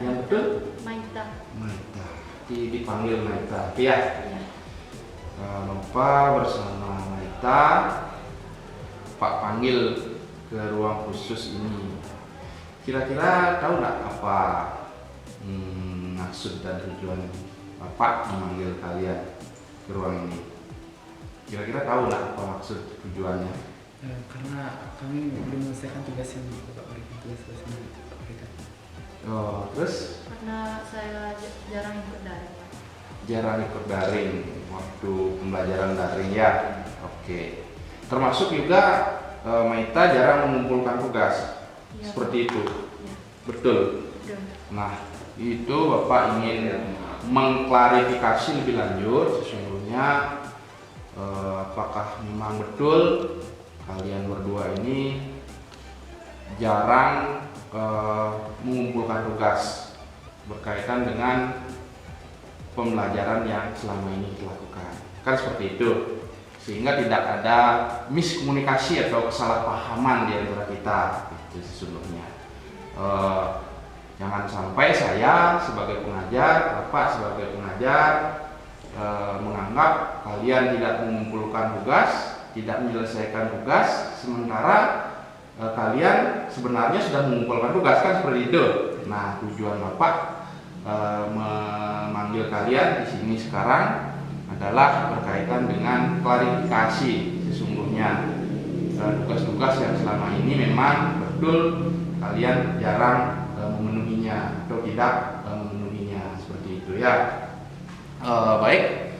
Yang betul? Maita. Maita. Dipanggil Maita. Ya. Iya. Nova bersama Maita Pak panggil ke ruang khusus ini. Kira-kira tahu nggak apa maksud dan tujuan Bapak memanggil kalian ke ruang ini? Kira-kira tahu nggak apa maksud tujuannya? Karena kami belum menyelesaikan tugas yang Bapak berikan, tugas yang Bapak berikan. Oh, terus? Karena saya jarang ikut daring. Jarang ikut daring waktu pembelajaran daring ya. Oke. Termasuk juga Maita jarang mengumpulkan tugas. Iya. Seperti itu. Iya. Betul. Betul. Nah, itu Bapak ingin mengklarifikasi lebih lanjut sesungguhnya apakah memang betul kalian berdua ini jarang mengumpulkan tugas berkaitan dengan pembelajaran yang selama ini dilakukan. Kan seperti itu. Sehingga tidak ada miskomunikasi atau kesalahpahaman di antara kita itu sesungguhnya. Jangan sampai saya sebagai pengajar, Bapak sebagai pengajar menganggap kalian tidak mengumpulkan tugas, tidak menyelesaikan tugas, sementara kalian sebenarnya sudah mengumpulkan tugas, kan seperti itu. Nah, tujuan Bapak memanggil kalian di sini sekarang adalah berkaitan dengan klarifikasi sesungguhnya tugas-tugas yang selama ini memang betul kalian jarang memenuhinya atau tidak memenuhinya seperti itu ya. Baik.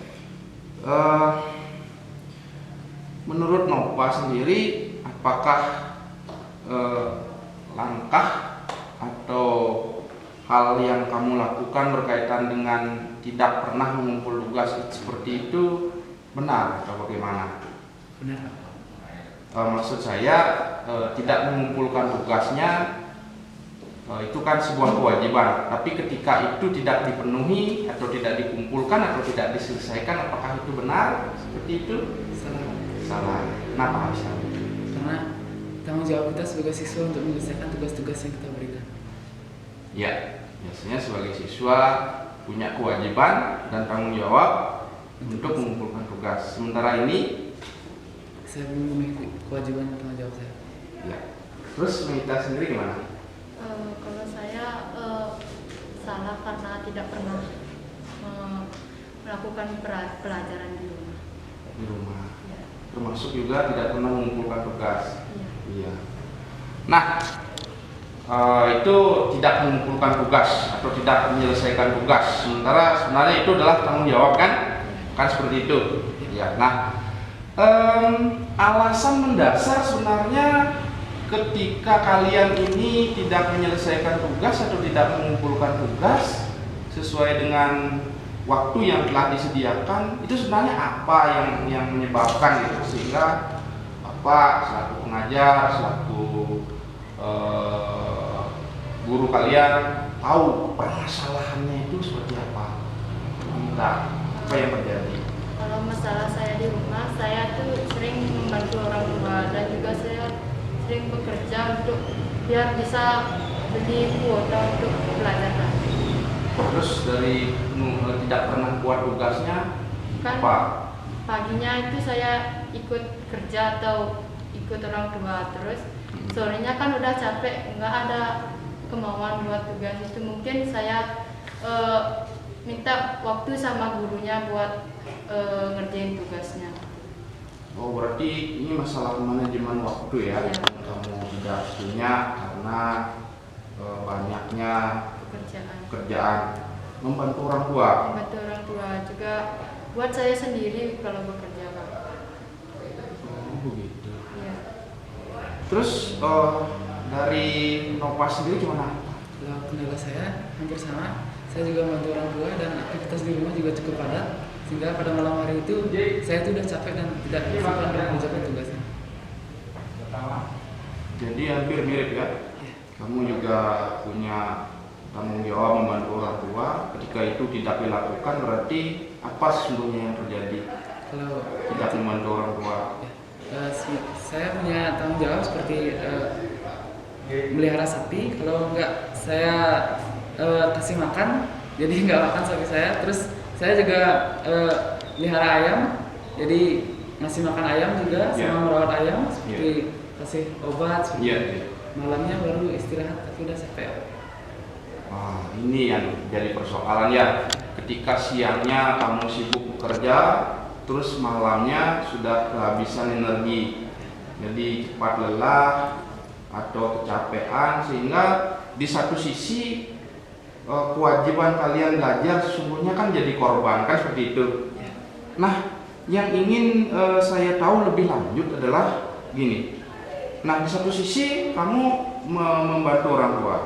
Menurut Nova sendiri, apakah langkah atau hal yang kamu lakukan berkaitan dengan tidak pernah mengumpul tugas seperti itu benar atau bagaimana? Benar. Maksud saya tidak mengumpulkan tugasnya itu kan sebuah kewajiban, tapi ketika itu tidak dipenuhi atau tidak dikumpulkan atau tidak diselesaikan, apakah itu benar seperti itu? Salah. Salah. Kenapa harus salah? Karena tanggung jawab kita sebagai siswa untuk menyelesaikan tugas-tugas yang kita berikan. Ya, biasanya sebagai siswa punya kewajiban dan tanggung jawab untuk mengumpulkan tugas. Sementara ini saya belum memiliki kewajiban dan tanggung jawab saya. ya. Terus Mita sendiri gimana? Kalau saya salah karena tidak pernah melakukan pelajaran di rumah. Di rumah. Ya. Termasuk juga tidak pernah mengumpulkan tugas. Iya. Iya. Nah, itu tidak mengumpulkan tugas atau tidak menyelesaikan tugas. Sementara sebenarnya itu adalah tanggung jawab kan? Kan seperti itu. Ya. Nah, alasan mendasar sebenarnya ketika kalian ini tidak menyelesaikan tugas atau tidak mengumpulkan tugas sesuai dengan waktu yang telah disediakan, itu sebenarnya apa yang menyebabkan gitu sehingga Bapak selaku pengajar, selaku guru kalian tahu permasalahannya itu seperti apa? Entah apa yang terjadi. Kalau masalah saya di rumah, saya tuh sering membantu orang tua dan juga saya sering bekerja untuk biar bisa beli kuota untuk belajar lagi. Terus dari tidak pernah buat tugasnya Kan apa? paginya itu saya ikut kerja atau ikut orang tua, terus sorenya kan udah capek, nggak ada kemauan buat tugas itu. Mungkin saya minta waktu sama gurunya buat ngerjain tugasnya. Oh, berarti ini masalah manajemen waktu ya? Iya. Kamu tidak punya karena banyaknya pekerjaan. Membantu orang tua. Membantu orang tua juga buat saya sendiri kalau bekerja, Pak. Oh, begitu. Iya. Terus dari Nova sendiri gimana? Kalau kendala saya hampir sama. Saya juga membantu orang tua dan aktivitas di rumah juga cukup padat. Sehingga pada malam hari itu saya itu udah capek dan tidak sempat mengerjakan tugasnya. Jadi hampir mirip ya. Kamu juga punya tanggung jawab membantu orang tua. Ketika itu tidak dilakukan berarti apa sesungguhnya yang terjadi? Kalau Tidak membantu orang tua. saya punya tanggung jawab seperti melihara sapi. Kalau enggak saya kasih makan, jadi nggak makan sapi saya. Terus saya juga pelihara ayam, jadi ngasih makan ayam juga, sama merawat ayam seperti kasih obat seperti malamnya baru istirahat, tapi udah capek. Ini yang jadi persoalan ya, ketika siangnya kamu sibuk bekerja, terus malamnya sudah kehabisan energi, jadi cepat lelah atau kecapean, sehingga di satu sisi kewajiban kalian belajar sesungguhnya kan jadi korban, kan seperti itu. Nah, yang ingin saya tahu lebih lanjut adalah gini. Nah, di satu sisi kamu membantu orang tua,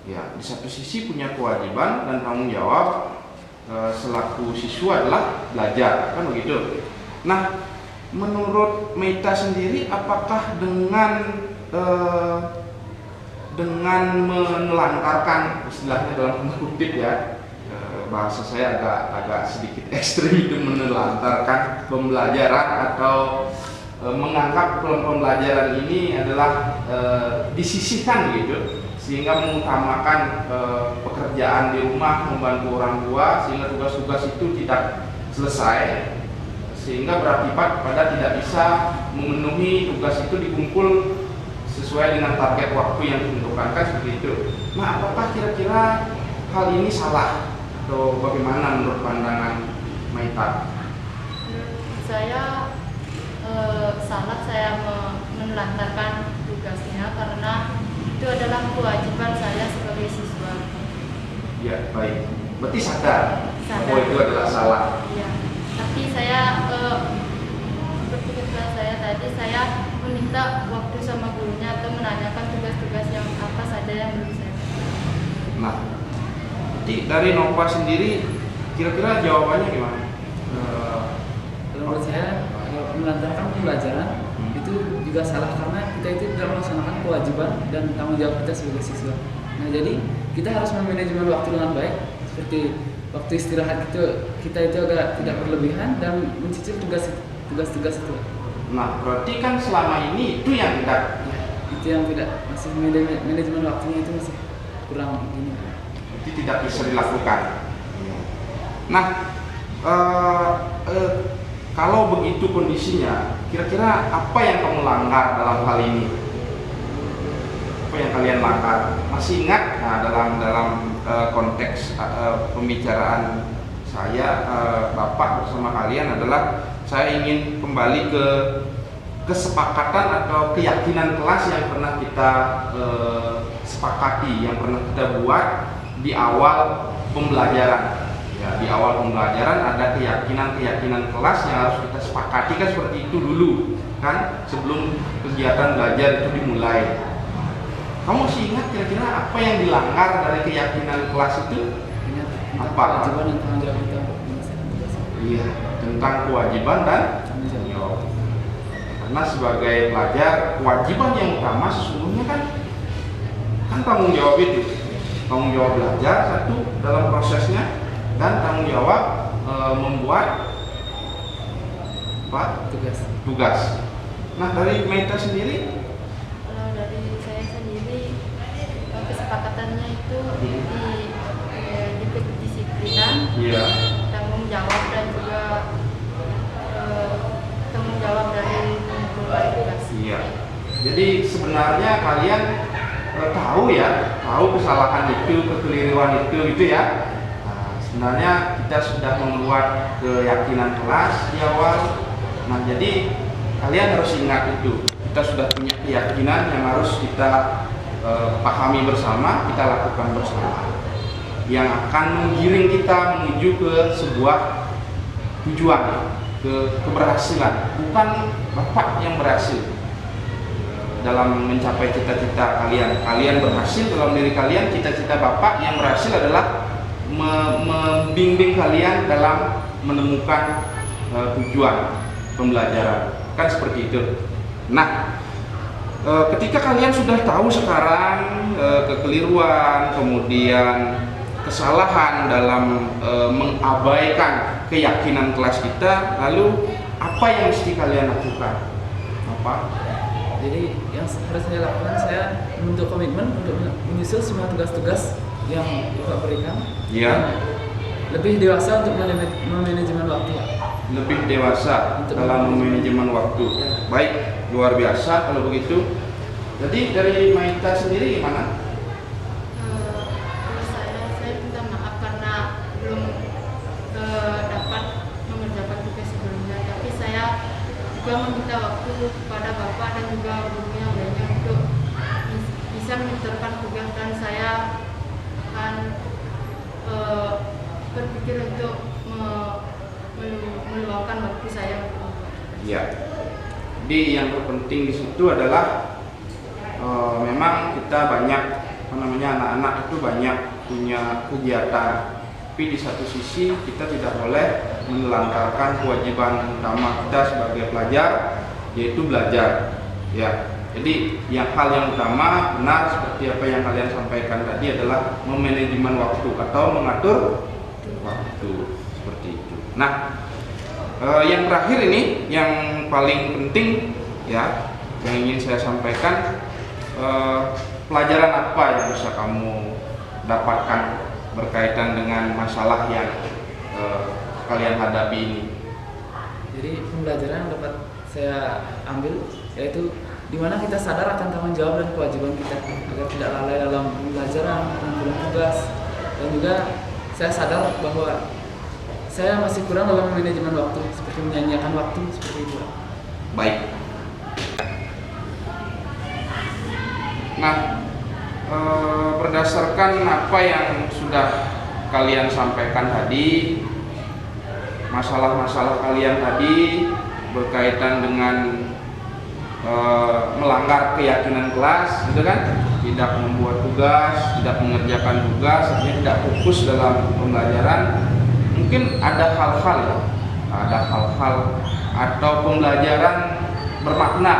ya, di satu sisi punya kewajiban dan tanggung jawab selaku siswa adalah belajar, kan begitu. Nah, menurut Meita sendiri, apakah dengan menelantarkan, istilahnya dalam tanda kutip ya, bahasa saya agak sedikit ekstrim itu, menelantarkan pembelajaran atau menganggap pembelajaran ini adalah disisihkan gitu, sehingga mengutamakan pekerjaan di rumah, membantu orang tua, sehingga tugas-tugas itu tidak selesai, sehingga berakibat pada tidak bisa memenuhi tugas itu dikumpul sesuai dengan target waktu yang ditentukan, kan seperti itu. Nah, apakah kira-kira hal ini salah atau bagaimana menurut pandangan Meita? Saya salah saya menelantarkan tugasnya karena itu adalah kewajiban saya sebagai siswa. Ya, baik. Berarti sadar bahwa itu adalah salah. Iya. Tapi saya seperti kata saya tadi, saya meminta waktu sama gurunya atau menanyakan tugas-tugas yang apa saja yang belum saya kerjakan. Nah, dari Nova sendiri kira-kira jawabannya gimana? Menurut saya melantarkan pembelajaran itu juga salah, karena kita itu tidak melaksanakan kewajiban dan tanggung jawab kita sebagai siswa. Nah, jadi kita harus memanajemen waktu dengan baik, seperti waktu istirahat kita itu agak tidak berlebihan dan mencicil tugas-tugas itu. Nah, berarti kan selama ini itu yang tidak, itu yang tidak, masih manajemen waktunya itu masih kurang ini. itu tidak bisa dilakukan. Nah, kalau begitu kondisinya, kira-kira apa yang kamu langgar dalam hal ini? Apa yang kalian langgar? Masih ingat? Nah, dalam konteks pembicaraan saya, Bapak bersama kalian adalah saya ingin kembali ke kesepakatan atau keyakinan kelas yang pernah kita sepakati, yang pernah kita buat di awal pembelajaran. Ya, di awal pembelajaran ada keyakinan kelas yang harus kita sepakati, kan seperti itu dulu, kan, sebelum kegiatan belajar itu dimulai. Kamu masih ingat kira-kira apa yang dilanggar dari keyakinan kelas itu? Apa? Kewajiban dan tanggung jawab kita menyelesaikan tugas. Iya, tentang kewajiban dan tanggung jawab. Karena sebagai pelajar, kewajiban yang utama sesungguhnya kan tanggung jawab itu. Tanggung jawab belajar satu dalam prosesnya, dan tanggung jawab membuat tugas. Nah, dari Meita sendiri? Kalau dari saya sendiri, kesepakatannya itu di kedisiplinan, tanggung jawab dan juga tanggung jawab dari mengumpulkan tugas. Iya. Jadi sebenarnya kalian tahu kesalahan itu, kekeliruan itu, gitu ya. Sebenarnya kita sudah membuat keyakinan kelas di awal. Nah, jadi kalian harus ingat itu. Kita sudah punya keyakinan yang harus kita pahami bersama, kita lakukan bersama, yang akan menggiring kita menuju ke sebuah tujuan, ke keberhasilan. Bukan Bapak yang berhasil dalam mencapai cita-cita kalian. Kalian berhasil dalam diri kalian. Cita-cita Bapak yang berhasil adalah membimbing kalian dalam menemukan tujuan pembelajaran, kan seperti itu. Nah, ketika kalian sudah tahu sekarang kekeliruan, kemudian kesalahan dalam mengabaikan keyakinan kelas kita, lalu apa yang mesti kalian lakukan? Apa? Jadi yang harus saya lakukan, saya membentuk komitmen untuk menyusul semua tugas-tugas yang Bapak berikan. Iya. Lebih dewasa untuk memanajemen waktu. Lebih dewasa dalam manajemen waktu. Baik, luar biasa kalau begitu. Jadi dari Maita sendiri gimana? Kalau saya minta maaf karena belum dapat mengerjakan tugas sebelumnya, tapi saya juga meminta waktu kepada Bapak dan juga guru yang lainnya untuk bisa menentukan tugas, dan saya akan berpikir untuk meluangkan waktu saya untuk Ya. Jadi yang terpenting di situ adalah memang kita banyak anak-anak itu banyak punya kegiatan, tapi di satu sisi kita tidak boleh menelantarkan kewajiban utama kita sebagai pelajar, yaitu belajar. Ya, jadi hal yang utama benar seperti apa yang kalian sampaikan tadi adalah memanajemen waktu atau mengatur waktu seperti itu. Nah, yang terakhir ini yang paling penting ya, yang ingin saya sampaikan, pelajaran apa yang bisa kamu dapatkan berkaitan dengan masalah yang kalian hadapi ini? Jadi pembelajaran yang dapat saya ambil yaitu di mana kita sadar akan tanggung jawab dan kewajiban kita agar tidak lalai dalam pembelajaran, pengumpulan tugas, dan juga saya sadar bahwa saya masih kurang dalam manajemen waktu, seperti menyanyiakan waktu seperti itu. Baik. Nah, berdasarkan apa yang sudah kalian sampaikan tadi, masalah-masalah kalian tadi berkaitan dengan melanggar keyakinan kelas, gitu kan? Tidak membuat tugas, tidak mengerjakan tugas, artinya tidak fokus dalam pembelajaran. Mungkin ada hal-hal atau pembelajaran bermakna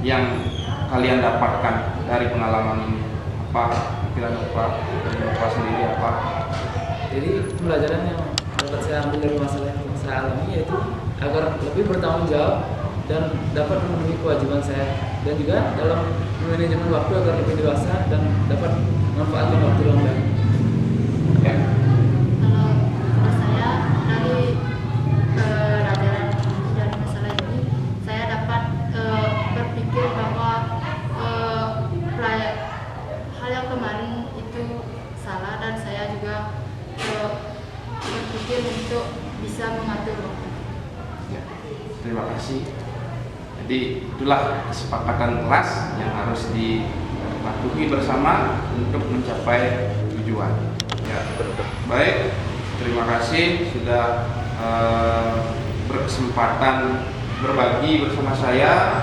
yang kalian dapatkan dari pengalaman ini. Apa pikiran Bapak, dari Bapak sendiri apa? Jadi pembelajaran yang dapat saya ambil dari masalah yang saya alami yaitu agar lebih bertanggung jawab dan dapat memenuhi kewajiban saya, dan juga dalam manajemen waktu agar lebih dewasa dan dapat memanfaatkan waktu dengan baik. Ya. Kalau saya dari pelajaran dari masalah ini, saya dapat berpikir bahwa hal yang kemarin itu salah, dan saya juga berpikir untuk bisa mengatur waktu. Ya, terima kasih. Jadi itulah kesepakatan kelas yang harus dipatuhi bersama untuk mencapai tujuan. Ya, baik. Terima kasih sudah berkesempatan berbagi bersama saya,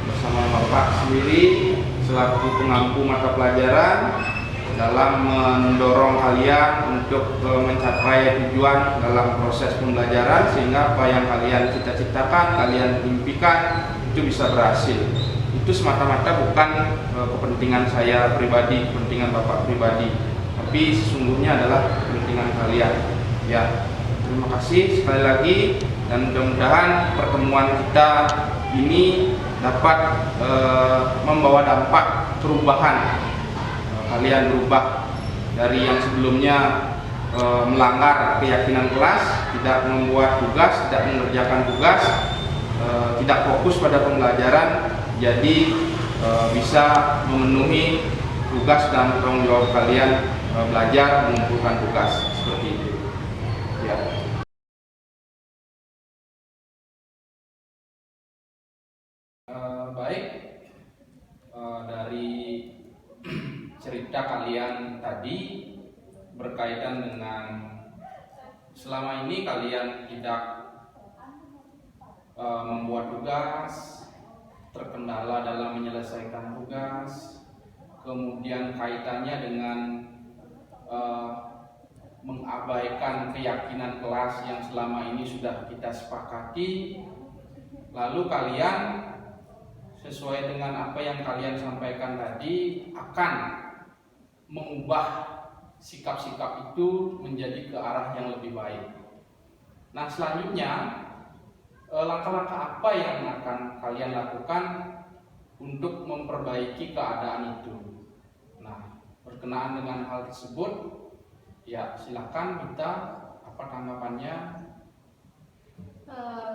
bersama Bapak sendiri selaku pengampu mata pelajaran dalam mendorong kalian untuk mencapai tujuan dalam proses pembelajaran, sehingga apa yang kalian cita-citakan, kalian impikan itu bisa berhasil. Itu semata-mata bukan kepentingan saya pribadi, kepentingan Bapak pribadi, tapi sesungguhnya adalah kepentingan kalian. Ya, terima kasih sekali lagi, dan mudah-mudahan pertemuan kita ini dapat membawa dampak perubahan. Kalian berubah dari yang sebelumnya melanggar keyakinan kelas, tidak membuat tugas, tidak mengerjakan tugas, tidak fokus pada pembelajaran, jadi bisa memenuhi tugas dan tanggung jawab kalian belajar mengumpulkan tugas seperti itu. Ya. Baik, dari cerita kalian tadi berkaitan dengan selama ini kalian tidak membuat tugas, terkendala dalam menyelesaikan tugas, kemudian kaitannya dengan mengabaikan keyakinan kelas yang selama ini sudah kita sepakati. Lalu kalian sesuai dengan apa yang kalian sampaikan tadi akan mengubah sikap-sikap itu menjadi ke arah yang lebih baik. Nah, selanjutnya langkah-langkah apa yang akan kalian lakukan untuk memperbaiki keadaan itu? Nah, berkenaan dengan hal tersebut. Ya, silakan kita, apa tanggapannya?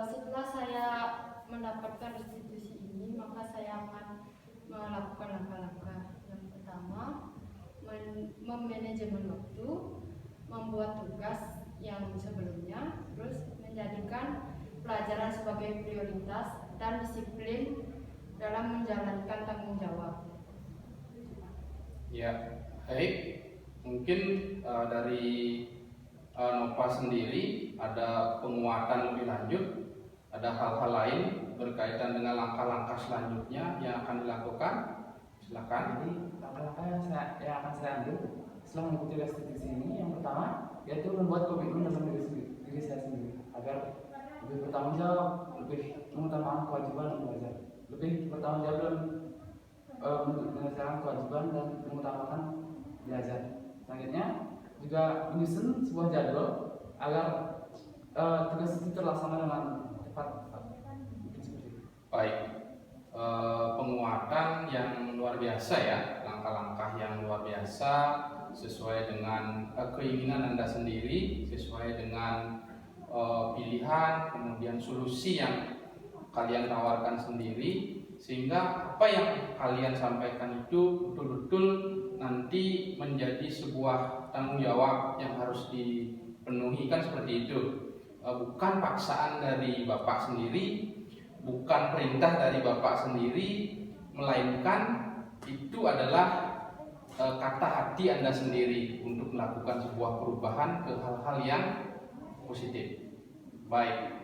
Setelah saya mendapatkan restitusi ini, maka saya akan melakukan langkah-langkah. Yang pertama, memanajemen waktu, membuat tugas yang sebelumnya, terus menjadikan pelajaran sebagai prioritas dan disiplin dalam menjalankan tanggung jawab. Ya, baik. Mungkin dari Nova sendiri ada penguatan lebih lanjut, ada hal-hal lain berkaitan dengan langkah-langkah selanjutnya yang akan dilakukan. Silakan. Jadi langkah-langkah yang akan saya ambil setelah mengikuti restitusi ini, yang pertama yaitu membuat komitmen dalam diri saya sendiri agar lebih bertanggung jawab, lebih mengutamakan kewajiban dan belajar, lebih bertanggung jawab dalam menyelesaikan kewajiban dan mengutamakan belajar. Selanjutnya juga menyusun sebuah jadwal agar tugas itu terlaksana dengan tepat. Mungkin seperti itu. Baik, penguatan yang luar biasa ya, langkah-langkah yang luar biasa sesuai dengan keinginan Anda sendiri, sesuai dengan pilihan, kemudian solusi yang kalian tawarkan sendiri, sehingga apa yang kalian sampaikan itu betul-betul nanti menjadi sebuah tanggung jawab yang harus dipenuhi, kan seperti itu. Bukan paksaan dari Bapak sendiri, bukan perintah dari Bapak sendiri, melainkan itu adalah kata hati Anda sendiri untuk melakukan sebuah perubahan ke hal-hal yang positif. Baik.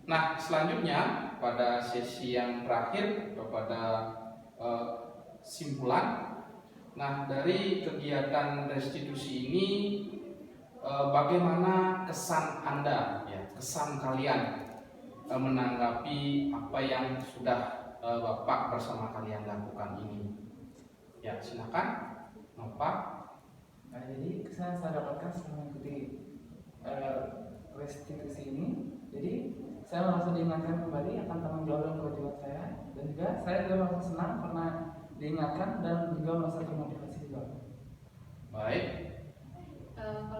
Nah, selanjutnya pada sesi yang terakhir kepada simpulan. Nah, dari kegiatan restitusi ini bagaimana kesan Anda, ya, kesan kalian menanggapi apa yang sudah Bapak bersama kalian lakukan ini? Ya, silakan, Nova. Nah, jadi kesan saya dapatkan setelah mengikuti restitusi ini, jadi saya merasa diingatkan kembali akan tanggung jawab dan kewajiban saya, dan juga saya juga merasa senang karena diingatkan dan juga merasa termotivasi juga. Baik. Kalau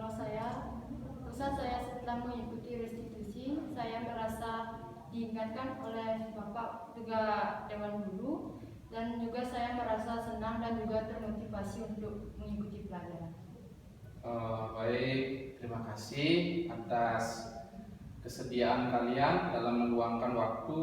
pesan saya setelah mengikuti restitusi, saya merasa diingatkan oleh Bapak juga Dewan Guru, dan juga saya merasa senang dan juga termotivasi untuk mengikuti pelajaran. Baik, terima kasih atas kesediaan kalian dalam meluangkan waktu,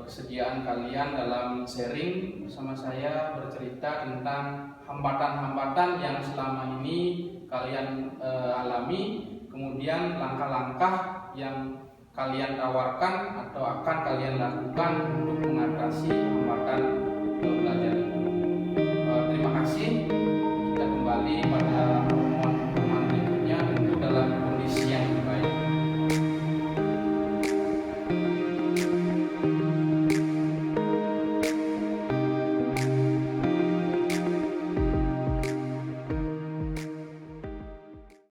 kesediaan kalian dalam sharing bersama saya, bercerita tentang hambatan-hambatan yang selama ini kalian alami, kemudian langkah-langkah yang kalian tawarkan atau akan kalian lakukan untuk mengatasi hambatan belajar itu. Terima kasih. Kita kembali pada